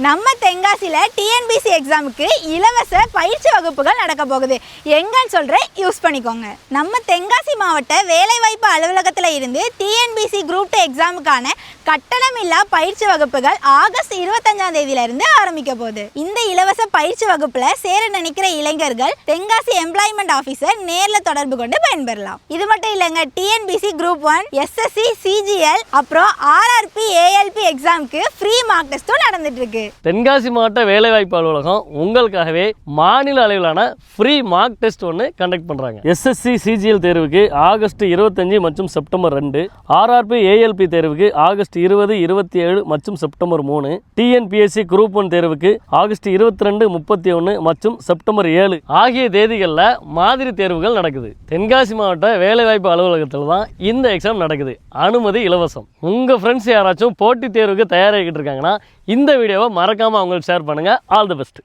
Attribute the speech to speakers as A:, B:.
A: நம்ம தென்காசியில் டிஎன்பிசி எக்ஸாமுக்கு இலவச பயிற்சி வகுப்புகள் நடக்க போகுது. எங்கன்னு சொல்கிறேன், யூஸ் பண்ணிக்கோங்க. நம்ம தென்காசி மாவட்ட வேலைவாய்ப்பு அலுவலகத்தில் இருந்து டிஎன்பிசி குரூப் 2 எக்ஸாமுக்கான கட்டணமில்லா பயிற்சி வகுப்புகள் ஆகஸ்ட் 25ஆம் தேதியிலிருந்து ஆரம்பிக்க போகுது. இந்த இலவச பயிற்சி வகுப்புல சேர நினைக்கிற இளைஞர்கள் தென்காசி எம்ப்ளாய்மெண்ட் ஆஃபீஸர் நேரில் தொடர்பு கொண்டு பயன்பெறலாம். இது மட்டும் இல்லைங்க, டிஎன்பிசி குரூப் 1, எஸ்எஸ்சி, சிஜிஎல் அப்புறம் ஆர்ஆர்பி, ஏஎல்பி எக்ஸாமுக்கு ஃப்ரீ மார்க் டெஸ்ட்டும் நடந்துட்டு இருக்கு.
B: தென்காசி மாவட்ட வேலைவாய்ப்பு அலுவலகம் உங்களுக்காகவே மாநில அளவிலான ஃப்ரீ மார்க் டெஸ்ட் ஒன்று கண்டக்ட் பண்றாங்க. எஸ்எஸ்சி, சிஜிஎல் தேர்வுக்கு ஆகஸ்ட் 25 மற்றும் செப்டம்பர் 2, ஆர்ஆர்பி, ஏஎல்பி தேர்வுக்கு ஆகஸ்ட் 20, 27 மற்றும் செப்டம்பர் 3, டிஎன்பிஎஸ்சி குரூப் 1 தேர்வுக்கு ஆகஸ்ட் 22, 31 மற்றும் செப்டம்பர் 7 ஆகிய தேதிகளில் மாதிரி தேர்வுகள் நடக்குது. தென்காசி மாவட்ட வேலைவாய்ப்பு அலுவலகத்தில் தான் இந்த எக்ஸாம் நடக்குது. அனுமதி இலவசம். உங்கள் ஃப்ரெண்ட்ஸ் யாராச்சும் போட்டித் தேர்வுக்கு தயாராகிக்கிட்டு இருக்காங்கன்னா இந்த வீடியோவை மறக்காமல் அவங்களுக்கு ஷேர் பண்ணுங்கள். All the best.